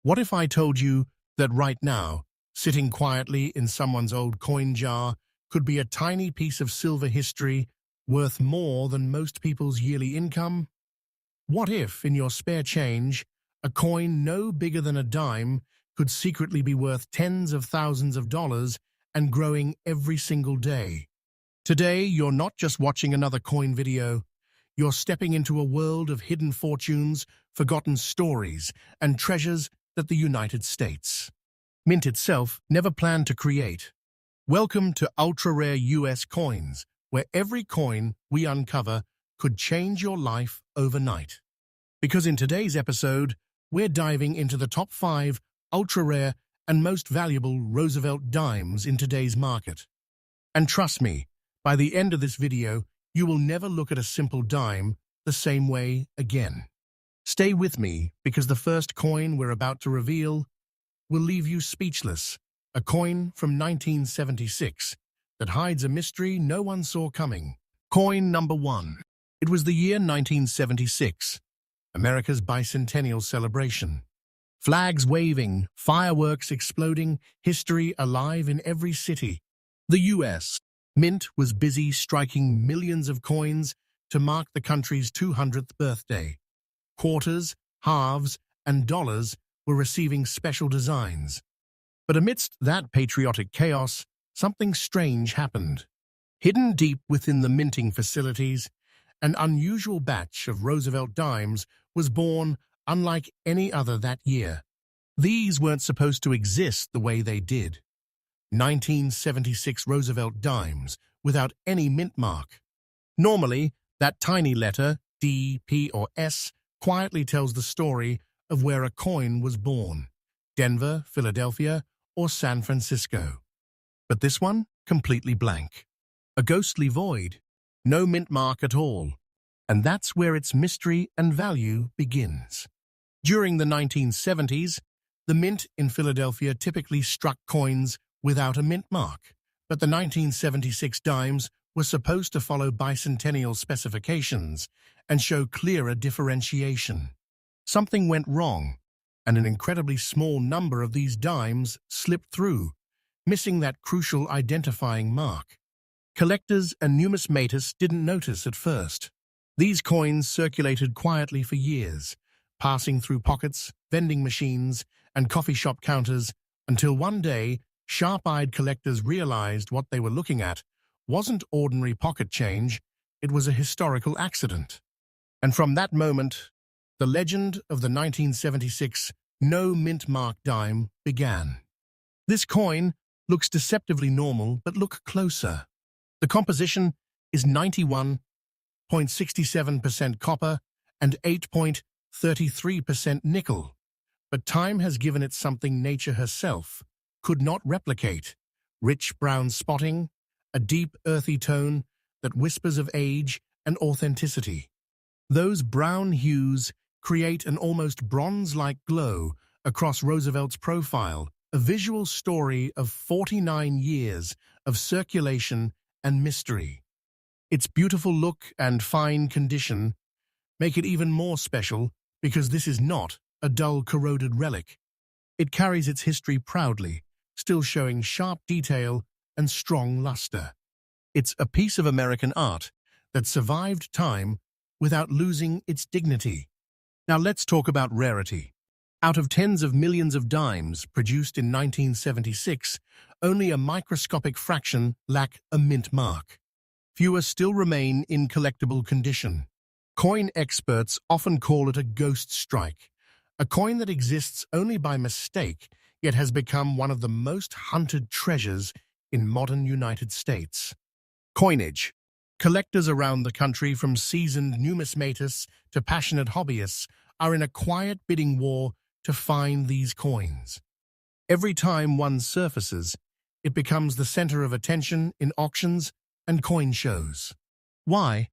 What if I told you that right now, sitting quietly in someone's old coin jar could be a tiny piece of silver history worth more than most people's yearly income? What if, in your spare change, a coin no bigger than a dime could secretly be worth tens of thousands of dollars and growing every single day? Today, you're not just watching another coin video. You're stepping into a world of hidden fortunes, forgotten stories, and treasures that the United States Mint itself never planned to create. Welcome to ultra-rare US coins, where every coin we uncover could change your life overnight. Because in today's episode, we're diving into the top 5 ultra-rare and most valuable Roosevelt dimes in today's market. And trust me, by the end of this video, you will never look at a simple dime the same way again. Stay with me, because the first coin we're about to reveal will leave you speechless. A coin from 1976 that hides a mystery no one saw coming. Coin number 1. It was the year 1976, America's bicentennial celebration. Flags waving, fireworks exploding, history alive in every city. The U.S. Mint was busy striking millions of coins to mark the country's 200th birthday. Quarters, halves, and dollars were receiving special designs. But amidst that patriotic chaos, something strange happened. Hidden deep within the minting facilities, an unusual batch of Roosevelt dimes was born unlike any other that year. These weren't supposed to exist the way they did. 1976 Roosevelt dimes without any mint mark. Normally, that tiny letter, D, P, or S, quietly tells the story of where a coin was born: Denver, Philadelphia, or San Francisco. But this one, completely blank. A ghostly void, no mint mark at all. And that's where its mystery and value begins. During the 1970s, the mint in Philadelphia typically struck coins without a mint mark, but the 1976 dimes were supposed to follow bicentennial specifications and show clearer differentiation. Something went wrong, and an incredibly small number of these dimes slipped through, missing that crucial identifying mark. Collectors and numismatists didn't notice at first. These coins circulated quietly for years, passing through pockets, vending machines, and coffee shop counters, until one day, sharp-eyed collectors realized what they were looking at wasn't ordinary pocket change, it was a historical accident. And from that moment, the legend of the 1976 no mint mark dime began. This coin looks deceptively normal, but look closer. The composition is 91.67% copper and 8.33% nickel. But time has given it something nature herself could not replicate: rich brown spotting, a deep earthy tone that whispers of age and authenticity. Those brown hues create an almost bronze-like glow across Roosevelt's profile, a visual story of 49 years of circulation and mystery. Its beautiful look and fine condition make it even more special, because this is not a dull, corroded relic. It carries its history proudly, still showing sharp detail and strong luster. It's a piece of American art that survived time without losing its dignity. Now let's talk about rarity. Out of tens of millions of dimes produced in 1976, only a microscopic fraction lack a mint mark. Fewer still remain in collectible condition. Coin experts often call it a ghost strike, a coin that exists only by mistake, yet has become one of the most hunted treasures in modern United States. Coinage. Collectors around the country, from seasoned numismatists to passionate hobbyists, are in a quiet bidding war to find these coins. Every time one surfaces, it becomes the center of attention in auctions and coin shows. Why?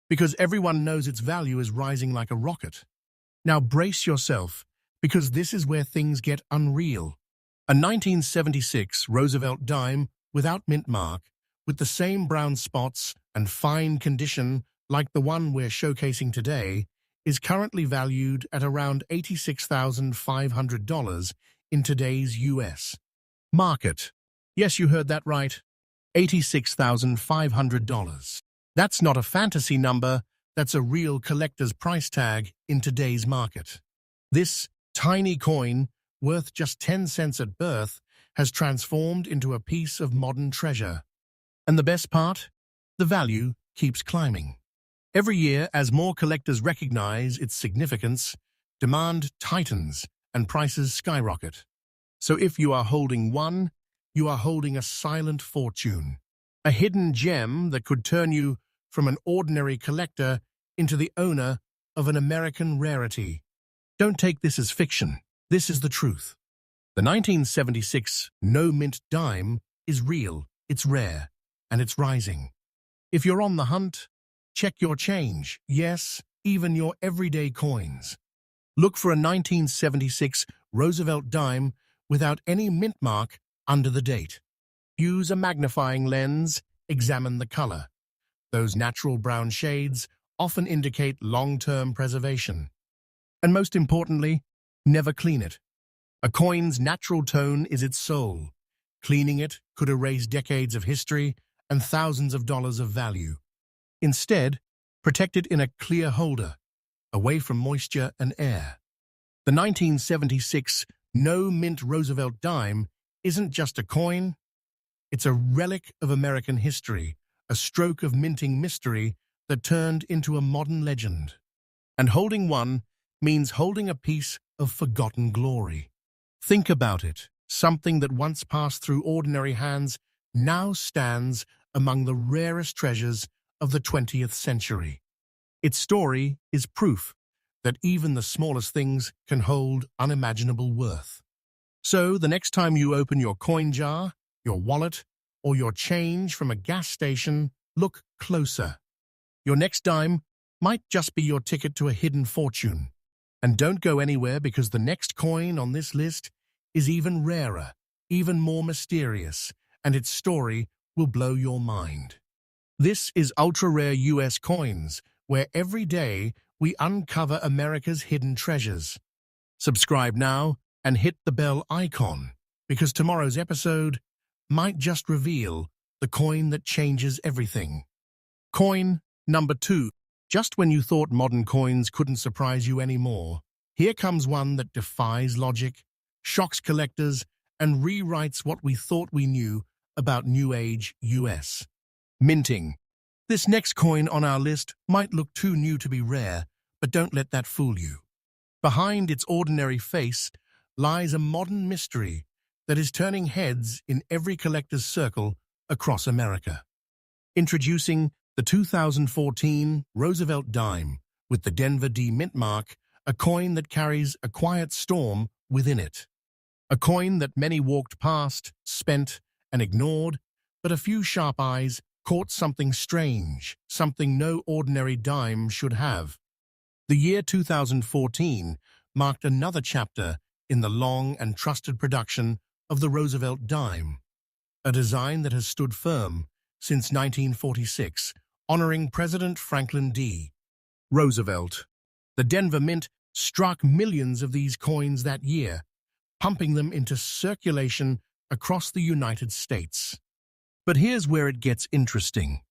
Because everyone knows its value is rising like a rocket. Now brace yourself, because this is where things get unreal. A 1976 Roosevelt dime without mint mark, with the same brown spots and fine condition like the one we're showcasing today, is currently valued at around $86,500 in today's US market. Yes, you heard that right. $86,500. That's not a fantasy number, that's a real collector's price tag in today's market. This tiny coin, worth just 10 cents at birth, has transformed into a piece of modern treasure. And the best part? The value keeps climbing. Every year, as more collectors recognize its significance, demand tightens and prices skyrocket. So if you are holding one, you are holding a silent fortune, a hidden gem that could turn you from an ordinary collector into the owner of an American rarity. Don't take this as fiction. This is the truth. The 1976 no-mint dime is real, it's rare, and it's rising. If you're on the hunt, check your change, yes, even your everyday coins. Look for a 1976 Roosevelt dime without any mint mark under the date. Use a magnifying lens, examine the color. Those natural brown shades often indicate long-term preservation. And most importantly, never clean it. A coin's natural tone is its soul. Cleaning it could erase decades of history and thousands of dollars of value. Instead, protect it in a clear holder, away from moisture and air. The 1976 no-mint Roosevelt dime isn't just a coin, it's a relic of American history, a stroke of minting mystery that turned into a modern legend. And holding one means holding a piece of forgotten glory. Think about it. Something that once passed through ordinary hands now stands among the rarest treasures of the 20th century. Its story is proof that even the smallest things can hold unimaginable worth. So, the next time you open your coin jar, your wallet, or your change from a gas station, look closer. Your next dime might just be your ticket to a hidden fortune. And don't go anywhere, because the next coin on this list is even rarer, even more mysterious, and its story will blow your mind. This is Ultra Rare US Coins, where every day we uncover America's hidden treasures. Subscribe now and hit the bell icon, because tomorrow's episode might just reveal the coin that changes everything. Coin number 2. Just when you thought modern coins couldn't surprise you anymore, here comes one that defies logic, shocks collectors, and rewrites what we thought we knew about New Age US. Minting. This next coin on our list might look too new to be rare, but don't let that fool you. Behind its ordinary face lies a modern mystery that is turning heads in every collector's circle across America. Introducing the 2014 Roosevelt dime with the Denver D mint mark, a coin that carries a quiet storm within it. A coin that many walked past, spent, and ignored, but a few sharp eyes caught something strange, something no ordinary dime should have. The year 2014 marked another chapter in the long and trusted production of the Roosevelt dime, a design that has stood firm since 1946, honoring President Franklin D. Roosevelt. The Denver Mint struck millions of these coins that year, pumping them into circulation across the United States. But here's where it gets interesting.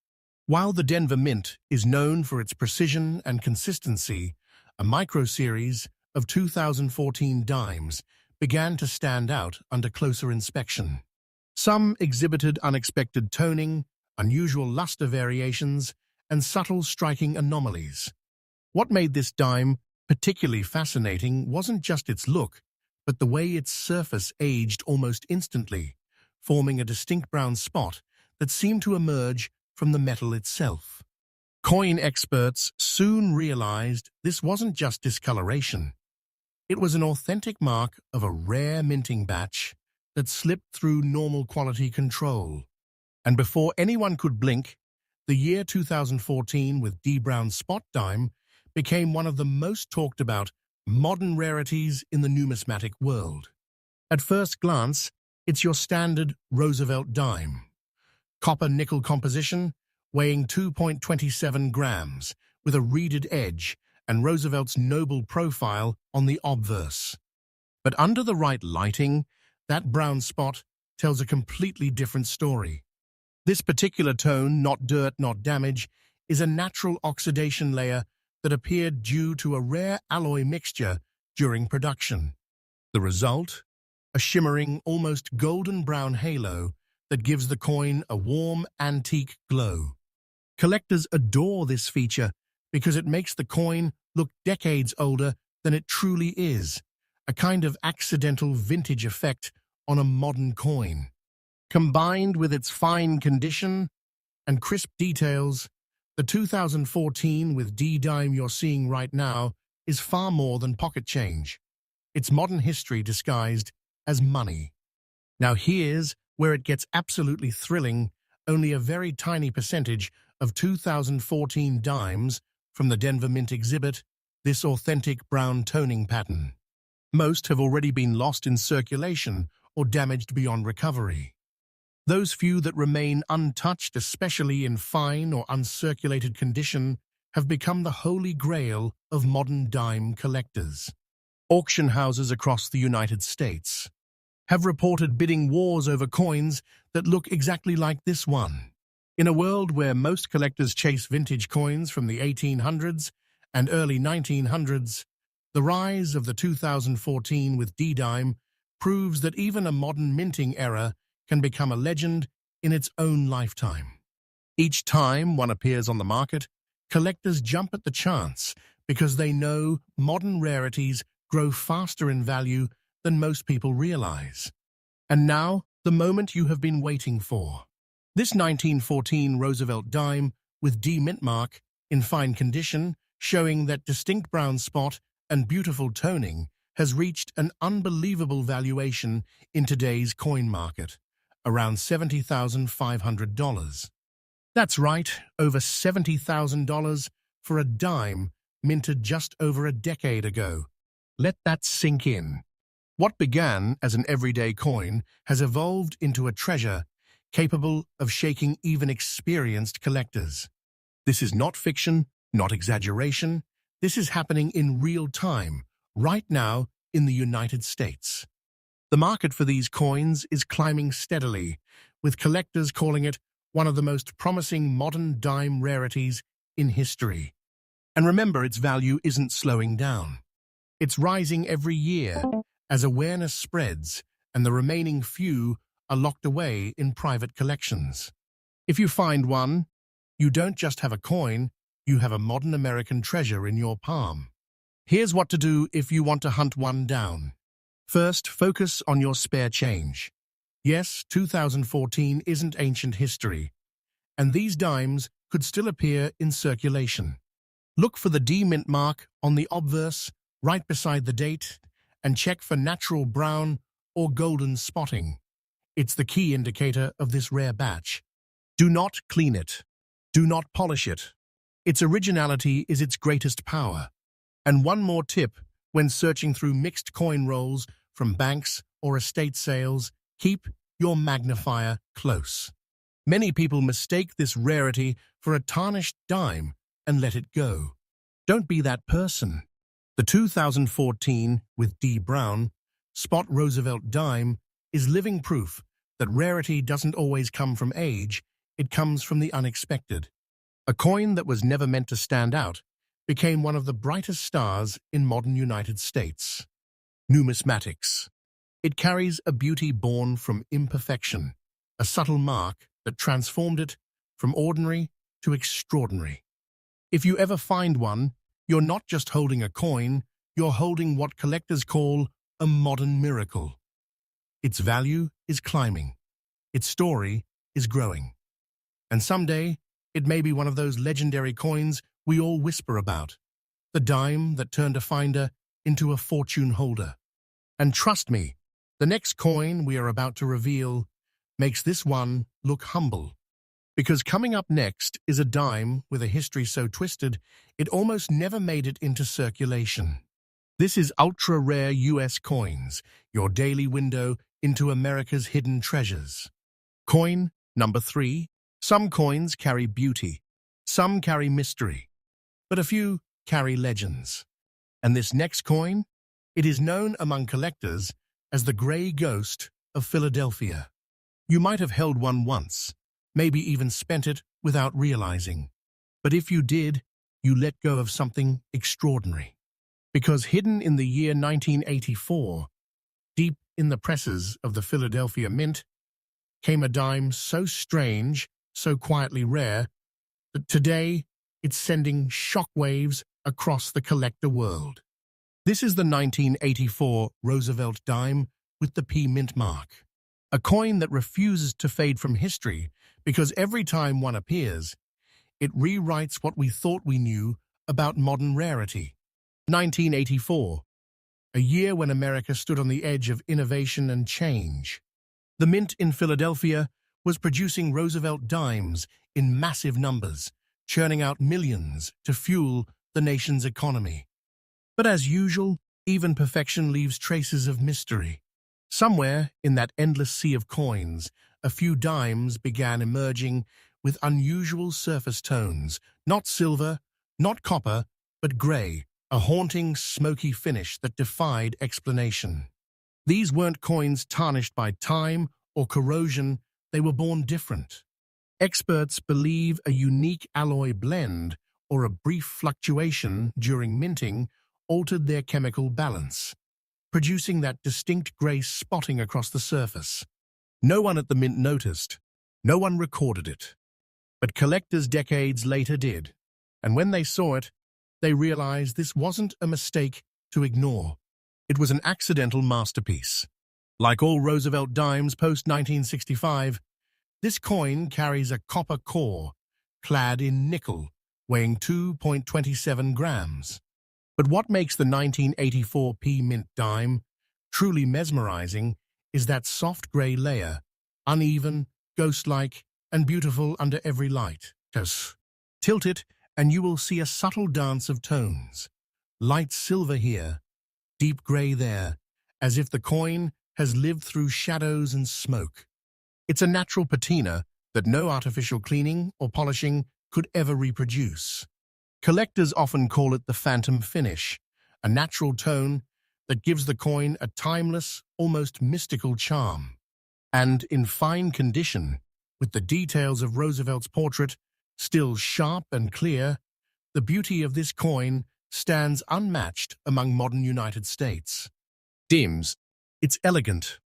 While the Denver Mint is known for its precision and consistency, a micro-series of 2014 dimes began to stand out under closer inspection. Some exhibited unexpected toning, unusual luster variations, and subtle striking anomalies. What made this dime particularly fascinating wasn't just its look, but the way its surface aged almost instantly, forming a distinct brown spot that seemed to emerge from the metal itself. Coin experts soon realized this wasn't just discoloration. It was an authentic mark of a rare minting batch that slipped through normal quality control. And before anyone could blink, the year 2014 with D Brown Spot dime became one of the most talked about modern rarities in the numismatic world. At first glance, it's your standard Roosevelt dime. Copper-nickel composition, weighing 2.27 grams, with a reeded edge and Roosevelt's noble profile on the obverse. But under the right lighting, that brown spot tells a completely different story. This particular tone, not dirt, not damage, is a natural oxidation layer that appeared due to a rare alloy mixture during production. The result? A shimmering, almost golden brown halo that gives the coin a warm, antique glow. Collectors adore this feature because it makes the coin look decades older than it truly is, a kind of accidental vintage effect on a modern coin. Combined with its fine condition and crisp details, the 2014 with D-dime you're seeing right now is far more than pocket change. It's modern history disguised as money. Now here's where it gets absolutely thrilling. Only a very tiny percentage of 2014 dimes from the Denver Mint exhibit this authentic brown toning pattern. Most have already been lost in circulation or damaged beyond recovery. Those few that remain untouched, especially in fine or uncirculated condition, have become the holy grail of modern dime collectors. Auction houses across the United States have reported bidding wars over coins that look exactly like this one. In a world where most collectors chase vintage coins from the 1800s and early 1900s, the rise of the 2014 with D-dime proves that even a modern minting era can become a legend in its own lifetime. Each time one appears on the market, collectors jump at the chance because they know modern rarities grow faster in value than most people realize. And now, the moment you have been waiting for. This 1914 Roosevelt dime with D mint mark in fine condition, showing that distinct brown spot and beautiful toning, has reached an unbelievable valuation in today's coin market, around $70,500. That's right, over $70,000 for a dime minted just over a decade ago. Let that sink in. What began as an everyday coin has evolved into a treasure capable of shaking even experienced collectors. This is not fiction, not exaggeration. This is happening in real time, right now in the United States. The market for these coins is climbing steadily, with collectors calling it one of the most promising modern dime rarities in history. And remember, its value isn't slowing down. It's rising every year as awareness spreads and the remaining few are locked away in private collections. If you find one, you don't just have a coin, you have a modern American treasure in your palm. Here's what to do if you want to hunt one down. First, focus on your spare change. Yes, 2014 isn't ancient history, and these dimes could still appear in circulation. Look for the D mint mark on the obverse right beside the date and check for natural brown or golden spotting. It's the key indicator of this rare batch. Do not clean it. Do not polish it. Its originality is its greatest power. And one more tip when searching through mixed coin rolls from banks or estate sales, keep your magnifier close. Many people mistake this rarity for a tarnished dime and let it go. Don't be that person. The 2014 with D. Brown Spot Roosevelt dime is living proof that rarity doesn't always come from age, it comes from the unexpected. A coin that was never meant to stand out became one of the brightest stars in modern United States. Numismatics. It carries a beauty born from imperfection, a subtle mark that transformed it from ordinary to extraordinary. If you ever find one, you're not just holding a coin, you're holding what collectors call a modern miracle. Its value is climbing. Its story is growing. And someday, it may be one of those legendary coins we all whisper about, the dime that turned a finder into a fortune holder. And trust me, the next coin we are about to reveal makes this one look humble. Because coming up next is a dime with a history so twisted, it almost never made it into circulation. This is ultra-rare US coins, your daily window into America's hidden treasures. Coin number 3. Some coins carry beauty, some carry mystery, but a few carry legends. And this next coin? It is known among collectors as the Gray Ghost of Philadelphia. You might have held one once, maybe even spent it without realizing. But if you did, you let go of something extraordinary. Because hidden in the year 1984, deep in the presses of the Philadelphia Mint, came a dime so strange, so quietly rare, that today it's sending shockwaves across the collector world. This is the 1984 Roosevelt dime with the P mint mark, a coin that refuses to fade from history because every time one appears, it rewrites what we thought we knew about modern rarity. 1984, a year when America stood on the edge of innovation and change. The Mint in Philadelphia was producing Roosevelt dimes in massive numbers, churning out millions to fuel the nation's economy. But as usual, even perfection leaves traces of mystery. Somewhere in that endless sea of coins, a few dimes began emerging with unusual surface tones, not silver, not copper, but gray, a haunting, smoky finish that defied explanation. These weren't coins tarnished by time or corrosion, they were born different. Experts believe a unique alloy blend or a brief fluctuation during minting altered their chemical balance, producing that distinct gray spotting across the surface. No one at the mint noticed, no one recorded it. But collectors decades later did, and when they saw it, they realized this wasn't a mistake to ignore. It was an accidental masterpiece. Like all Roosevelt dimes post-1965, this coin carries a copper core, clad in nickel, weighing 2.27 grams. But what makes the 1984 P Mint dime truly mesmerizing is that soft gray layer, uneven, ghost-like, and beautiful under every light. Just tilt it, and you will see a subtle dance of tones. Light silver here, deep gray there, as if the coin has lived through shadows and smoke. It's a natural patina that no artificial cleaning or polishing could ever reproduce. Collectors often call it the phantom finish, a natural tone that gives the coin a timeless, almost mystical charm. And in fine condition, with the details of Roosevelt's portrait still sharp and clear, the beauty of this coin stands unmatched among modern United States. Dimes. It's elegant.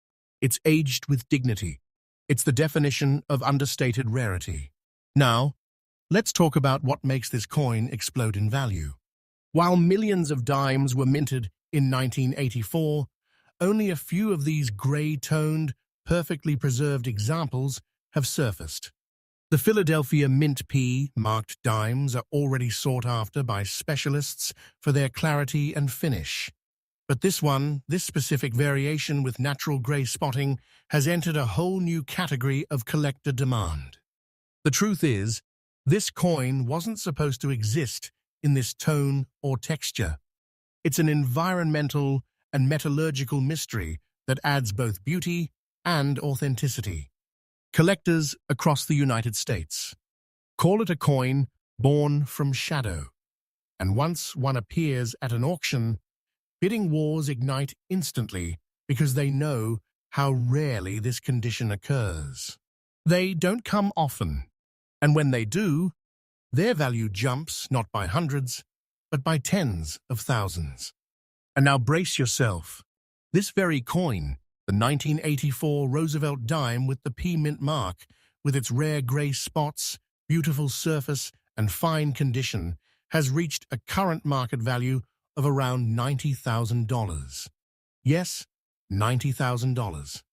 It's aged with dignity. It's the definition of understated rarity. Now, let's talk about what makes this coin explode in value. While millions of dimes were minted in 1984, only a few of these gray-toned, perfectly preserved examples have surfaced. The Philadelphia Mint P-marked dimes are already sought after by specialists for their clarity and finish. But this specific variation with natural gray spotting, has entered a whole new category of collector demand. The truth is, this coin wasn't supposed to exist in this tone or texture. It's an environmental and metallurgical mystery that adds both beauty and authenticity. Collectors across the United States call it a coin born from shadow. And once one appears at an auction, bidding wars ignite instantly because they know how rarely this condition occurs. They don't come often, and when they do, their value jumps not by hundreds, but by tens of thousands. And now brace yourself. This very coin, the 1984 Roosevelt dime with the P Mint mark, with its rare gray spots, beautiful surface, and fine condition, has reached a current market value of around $90,000. Yes, $90,000.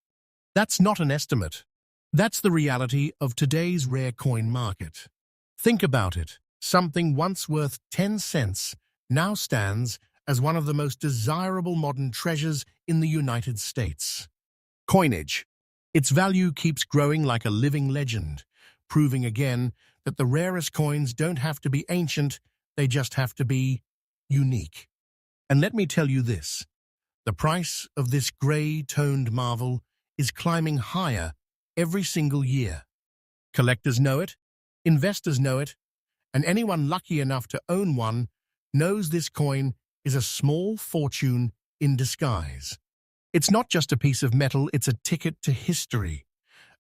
That's not an estimate. That's the reality of today's rare coin market. Think about it. Something once worth 10 cents now stands as one of the most desirable modern treasures in the United States. Coinage. Its value keeps growing like a living legend, proving again that the rarest coins don't have to be ancient, they just have to be unique. And let me tell you this, the price of this gray-toned marvel is climbing higher every single year. Collectors know it, investors know it, and anyone lucky enough to own one knows this coin is a small fortune in disguise. It's not just a piece of metal, it's a ticket to history,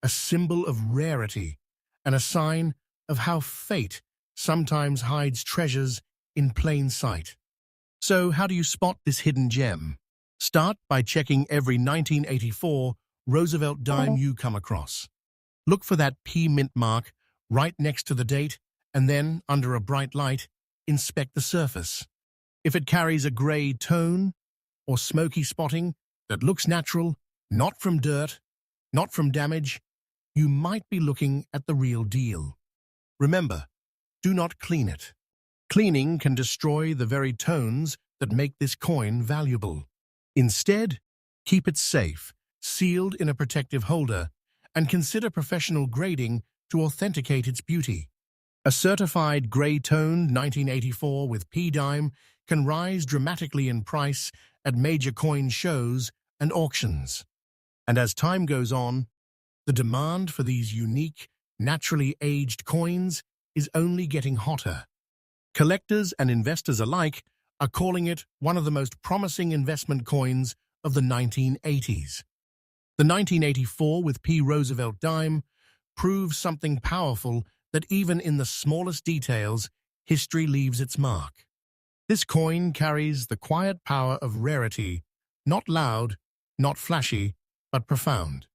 a symbol of rarity, and a sign of how fate sometimes hides treasures in plain sight. So how do you spot this hidden gem? Start by checking every 1984 Roosevelt dime you come across. Look for that P mint mark right next to the date, and then, under a bright light, inspect the surface. If it carries a grey tone or smoky spotting that looks natural, not from dirt, not from damage, you might be looking at the real deal. Remember, do not clean it. Cleaning can destroy the very tones that make this coin valuable. Instead, keep it safe, sealed in a protective holder, and consider professional grading to authenticate its beauty. A certified grey-toned 1984 with P-dime can rise dramatically in price at major coin shows and auctions. And as time goes on, the demand for these unique, naturally aged coins is only getting hotter. Collectors and investors alike are calling it one of the most promising investment coins of the 1980s. The 1984 with P. Roosevelt dime proves something powerful, that even in the smallest details, history leaves its mark. This coin carries the quiet power of rarity, not loud, not flashy, but profound.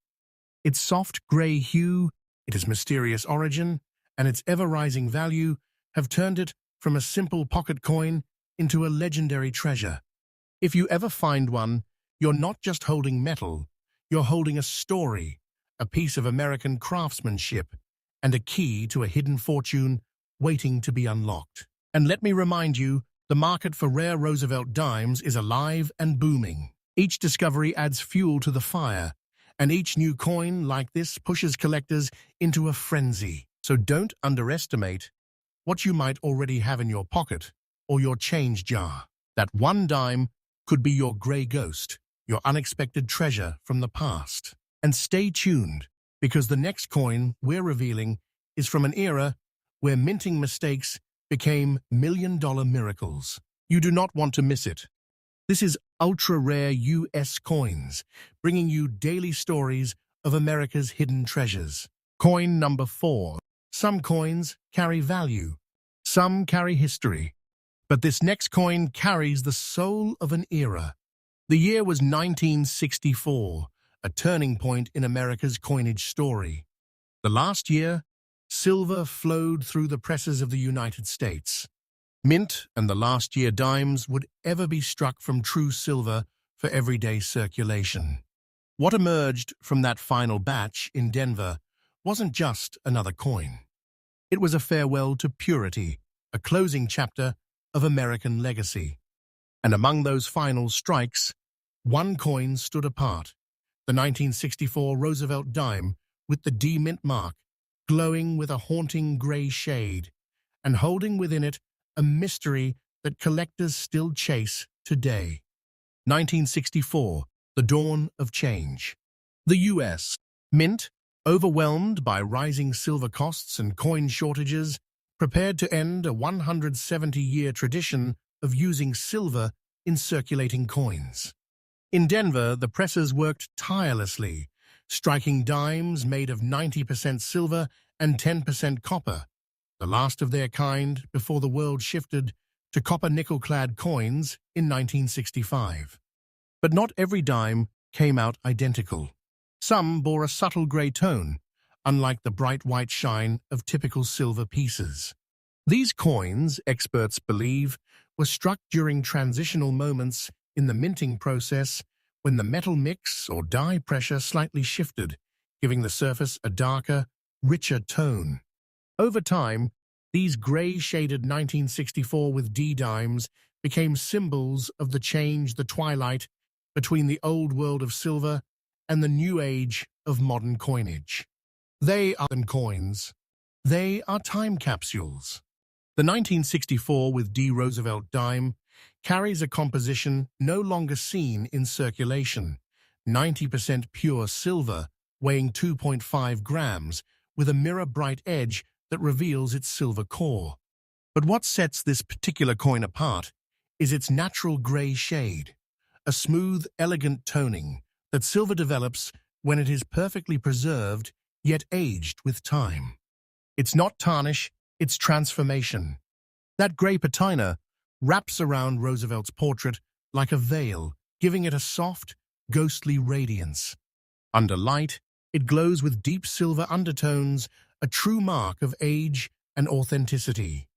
Its soft grey hue, its mysterious origin, and its ever-rising value have turned it from a simple pocket coin into a legendary treasure. If you ever find one, you're not just holding metal, you're holding a story, a piece of American craftsmanship, and a key to a hidden fortune waiting to be unlocked. And let me remind you, the market for rare Roosevelt dimes is alive and booming. Each discovery adds fuel to the fire, and each new coin like this pushes collectors into a frenzy. So don't underestimate what you might already have in your pocket or your change jar. That one dime could be your grey ghost, your unexpected treasure from the past. And stay tuned, because the next coin we're revealing is from an era where minting mistakes became million-dollar miracles. You do not want to miss it. This is ultra-rare US coins, bringing you daily stories of America's hidden treasures. Coin number 4. Some coins carry value. Some carry history. But this next coin carries the soul of an era. The year was 1964, a turning point in America's coinage story. The last year, silver flowed through the presses of the United States. Mint and the last year dimes would ever be struck from true silver for everyday circulation. What emerged from that final batch in Denver wasn't just another coin. It was a farewell to purity, a closing chapter of American legacy. And among those final strikes, one coin stood apart, the 1964 Roosevelt dime with the D mint mark, glowing with a haunting grey shade, and holding within it a mystery that collectors still chase today. 1964, the dawn of change. The U.S. Mint, overwhelmed by rising silver costs and coin shortages, prepared to end a 170-year tradition of using silver in circulating coins. In Denver, the presses worked tirelessly, striking dimes made of 90% silver and 10% copper, the last of their kind before the world shifted to copper-nickel-clad coins in 1965. But not every dime came out identical. Some bore a subtle grey tone, unlike the bright white shine of typical silver pieces. These coins, experts believe, were struck during transitional moments in the minting process when the metal mix or die pressure slightly shifted, giving the surface a darker, richer tone. Over time, these grey-shaded 1964 with D dimes became symbols of the change, the twilight between the old world of silver and the new age of modern coinage. They aren't coins. They are time capsules. The 1964 with D Roosevelt dime carries a composition no longer seen in circulation, 90% pure silver, weighing 2.5 grams, with a mirror-bright edge that reveals its silver core. But what sets this particular coin apart is its natural gray shade, a smooth, elegant toning that silver develops when it is perfectly preserved yet aged with time. It's not tarnish, it's transformation. That gray patina wraps around Roosevelt's portrait like a veil, giving it a soft, ghostly radiance. Under light, it glows with deep silver undertones, a true mark of age and authenticity.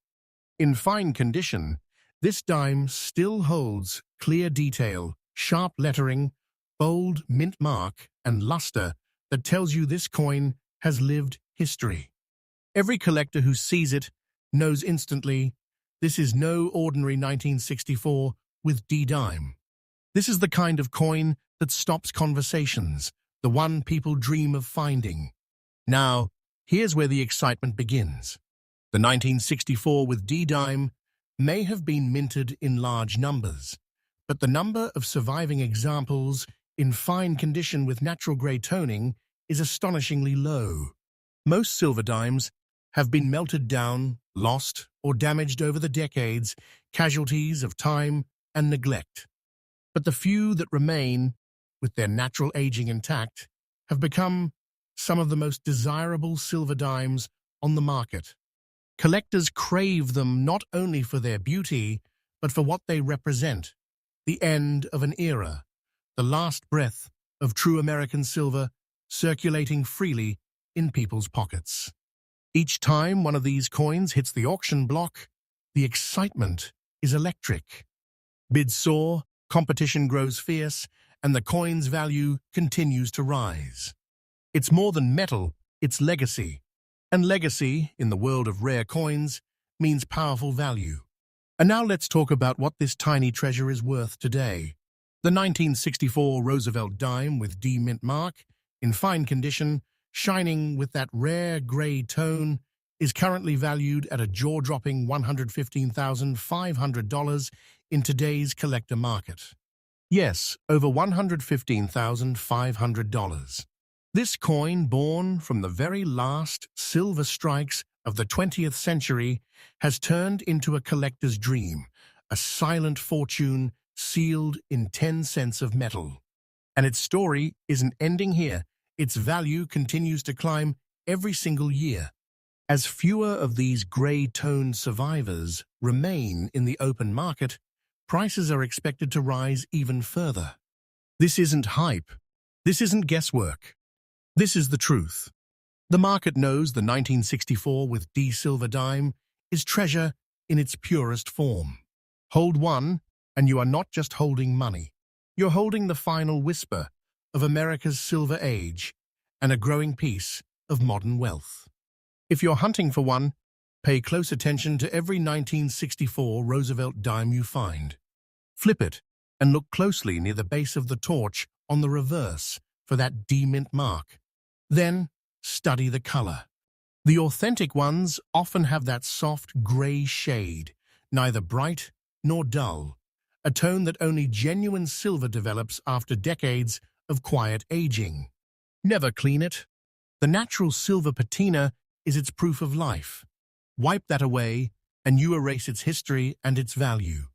In fine condition, this dime still holds clear detail, sharp lettering, bold mint mark, and luster that tells you this coin has lived history. Every collector who sees it knows instantly this is no ordinary 1964 with D-dime. This is the kind of coin that stops conversations, the one people dream of finding. Now, here's where the excitement begins. The 1964 with D-dime may have been minted in large numbers, but the number of surviving examples in fine condition with natural gray toning is astonishingly low. Most silver dimes have been melted down, lost, or damaged over the decades, casualties of time and neglect. But the few that remain, with their natural aging intact, have become some of the most desirable silver dimes on the market. Collectors crave them not only for their beauty, but for what they represent: the end of an era, the last breath of true American silver circulating freely in people's pockets. Each time one of these coins hits the auction block, the excitement is electric. Bids soar, competition grows fierce, and the coin's value continues to rise. It's more than metal, it's legacy. And legacy, in the world of rare coins, means powerful value. And now let's talk about what this tiny treasure is worth today. The 1964 Roosevelt dime with D mint mark, in fine condition, shining with that rare gray tone, is currently valued at a jaw-dropping $115,500 in today's collector market. Yes, over $115,500. This coin, born from the very last silver strikes of the 20th century, has turned into a collector's dream, a silent fortune sealed in 10 cents of metal. And its story isn't ending here. Its value continues to climb every single year. As fewer of these gray-toned survivors remain in the open market, prices are expected to rise even further. This isn't hype. This isn't guesswork. This is the truth. The market knows the 1964 with D silver dime is treasure in its purest form. Hold one, and you are not just holding money. You're holding the final whisper of America's silver age and a growing piece of modern wealth. If you're hunting for one, pay close attention to every 1964 Roosevelt dime you find. Flip it and look closely near the base of the torch on the reverse for that D mint mark. Then, study the color. The authentic ones often have that soft gray shade, neither bright nor dull, a tone that only genuine silver develops after decades of quiet aging. Never clean it. The natural silver patina is its proof of life. Wipe that away, and you erase its history and its value.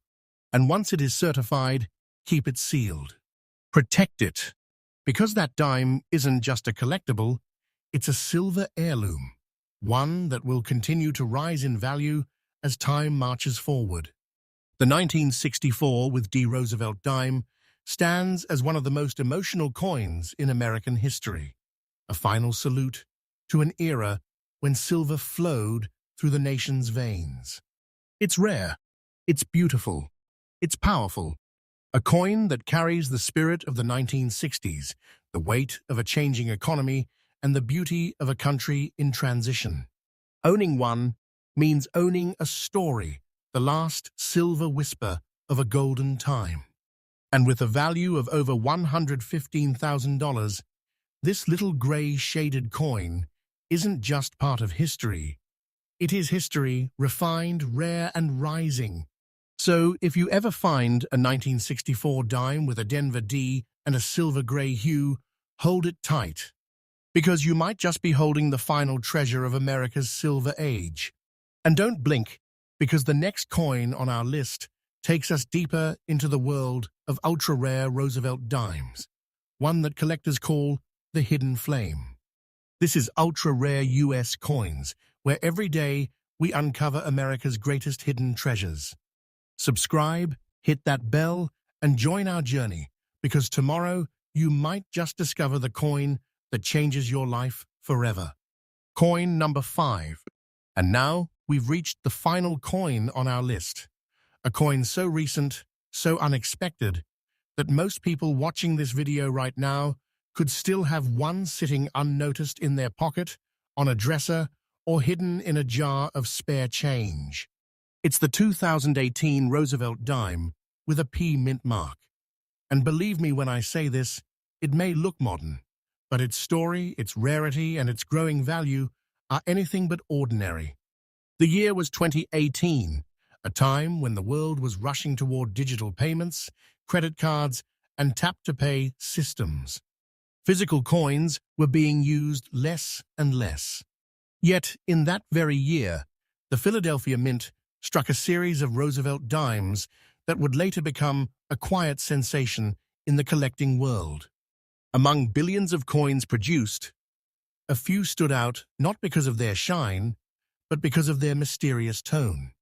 And once it is certified, keep it sealed. Protect it. Because that dime isn't just a collectible, it's a silver heirloom, one that will continue to rise in value as time marches forward. The 1964 with D Roosevelt dime stands as one of the most emotional coins in American history, a final salute to an era when silver flowed through the nation's veins. It's rare, it's beautiful, it's powerful. A coin that carries the spirit of the 1960s, the weight of a changing economy, and the beauty of a country in transition. Owning one means owning a story, the last silver whisper of a golden time. And with a value of over $115,000, this little gray-shaded coin isn't just part of history. It is history, refined, rare, and rising. So, if you ever find a 1964 dime with a Denver D and a silver-gray hue, hold it tight, because you might just be holding the final treasure of America's silver age. And don't blink, because the next coin on our list takes us deeper into the world of ultra-rare Roosevelt dimes, one that collectors call the Hidden Flame. This is ultra-rare US coins, where every day we uncover America's greatest hidden treasures. Subscribe, hit that bell, and join our journey, because tomorrow you might just discover the coin that changes your life forever. Coin number 5. And now we've reached the final coin on our list. A coin so recent, so unexpected, that most people watching this video right now could still have one sitting unnoticed in their pocket, on a dresser, or hidden in a jar of spare change. It's the 2018 Roosevelt dime with a P mint mark. And believe me when I say this, it may look modern, but its story, its rarity, and its growing value are anything but ordinary. The year was 2018, a time when the world was rushing toward digital payments, credit cards, and tap-to-pay systems. Physical coins were being used less and less. Yet, in that very year, the Philadelphia Mint struck a series of Roosevelt dimes that would later become a quiet sensation in the collecting world. Among billions of coins produced, a few stood out not because of their shine, but because of their mysterious tone.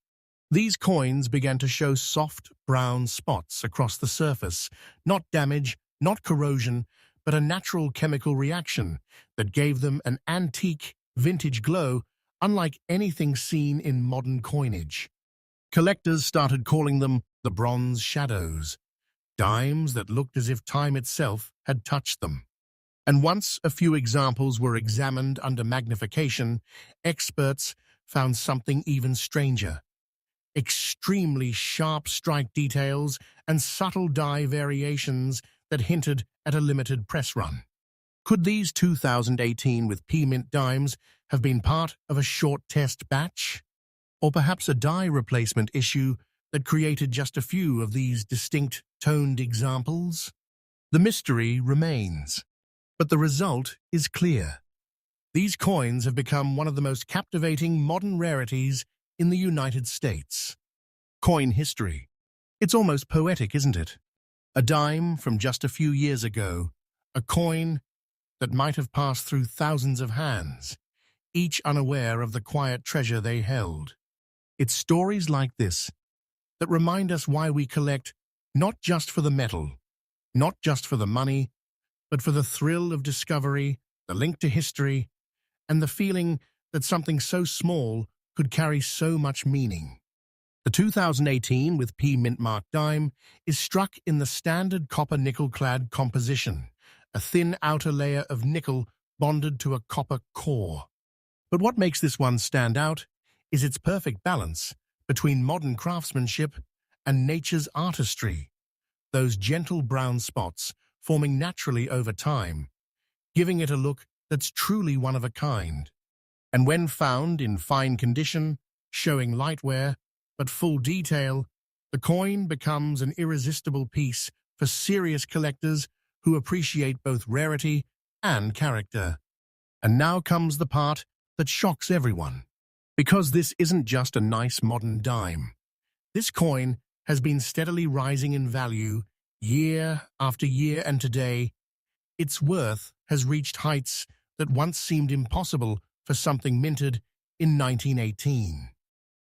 These coins began to show soft, brown spots across the surface, not damage, not corrosion, but a natural chemical reaction that gave them an antique, vintage glow unlike anything seen in modern coinage. Collectors started calling them the bronze shadows, dimes that looked as if time itself had touched them. And once a few examples were examined under magnification, experts found something even stranger. Extremely sharp strike details and subtle die variations that hinted at a limited press run. Could these 2018 with P mint dimes have been part of a short test batch? Or perhaps a die replacement issue that created just a few of these distinct toned examples? The mystery remains, but the result is clear. These coins have become one of the most captivating modern rarities in the United States. Coin history. It's almost poetic, isn't it? A dime from just a few years ago, a coin that might have passed through thousands of hands, each unaware of the quiet treasure they held. It's stories like this that remind us why we collect, not just for the metal, not just for the money, but for the thrill of discovery, the link to history, and the feeling that something so small could carry so much meaning. The 2018 with P mint mark dime is struck in the standard copper nickel-clad composition, a thin outer layer of nickel bonded to a copper core. But what makes this one stand out is its perfect balance between modern craftsmanship and nature's artistry, those gentle brown spots forming naturally over time, giving it a look that's truly one of a kind. And when found in fine condition, showing light wear but full detail, the coin becomes an irresistible piece for serious collectors who appreciate both rarity and character. And now comes the part that shocks everyone. Because this isn't just a nice modern dime. This coin has been steadily rising in value year after year, and today, its worth has reached heights that once seemed impossible for something minted in 1918.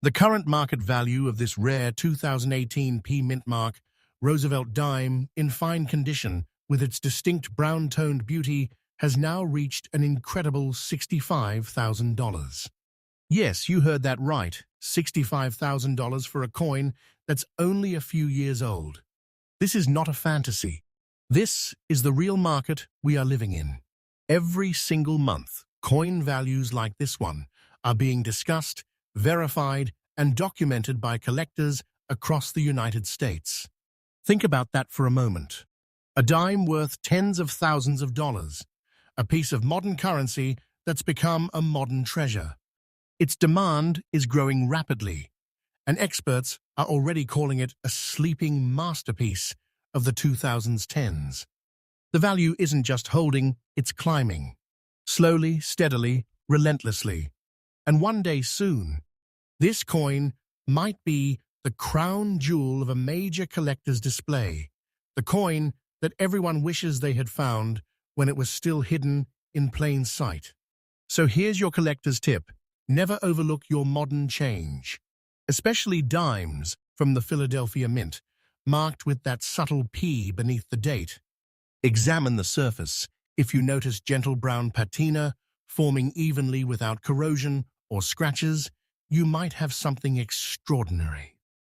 The current market value of this rare 2018 P mint mark Roosevelt dime in fine condition with its distinct brown-toned beauty has now reached an incredible $65,000. Yes, you heard that right, $65,000 for a coin that's only a few years old. This is not a fantasy. This is the real market we are living in. Every single month, coin values like this one are being discussed, verified, and documented by collectors across the United States. Think about that for a moment. A dime worth tens of thousands of dollars, a piece of modern currency that's become a modern treasure. Its demand is growing rapidly, and experts are already calling it a sleeping masterpiece of the 2010s. The value isn't just holding, it's climbing. Slowly, steadily, relentlessly. And one day soon, this coin might be the crown jewel of a major collector's display, the coin that everyone wishes they had found when it was still hidden in plain sight. So here's your collector's tip. Never overlook your modern change, especially dimes from the Philadelphia Mint, marked with that subtle P beneath the date. Examine the surface. If you notice gentle brown patina forming evenly without corrosion or scratches, you might have something extraordinary.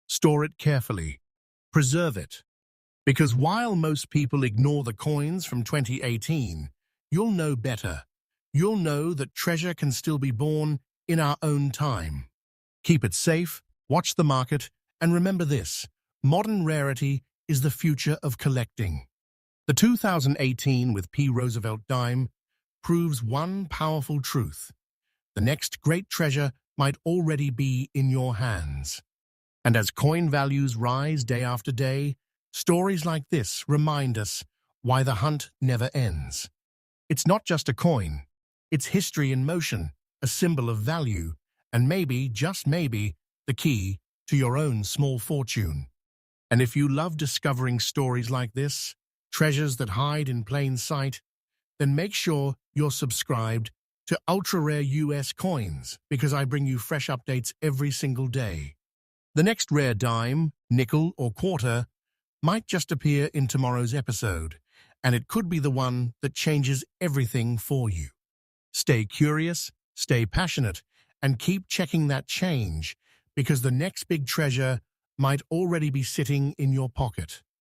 Store it carefully. Preserve it. Because while most people ignore the coins from 2018, you'll know better. You'll know that treasure can still be born in our own time. Keep it safe, watch the market, and remember this: modern rarity is the future of collecting. The 2018 with P. Roosevelt dime proves one powerful truth. The next great treasure might already be in your hands. And as coin values rise day after day, stories like this remind us why the hunt never ends. It's not just a coin. It's history in motion, a symbol of value, and maybe, just maybe, the key to your own small fortune. And if you love discovering stories like this, treasures that hide in plain sight, then make sure you're subscribed to Ultra Rare US Coins, because I bring you fresh updates every single day. The next rare dime, nickel, or quarter might just appear in tomorrow's episode, and it could be the one that changes everything for you. Stay curious, stay passionate, and keep checking that change, because the next big treasure might already be sitting in your pocket.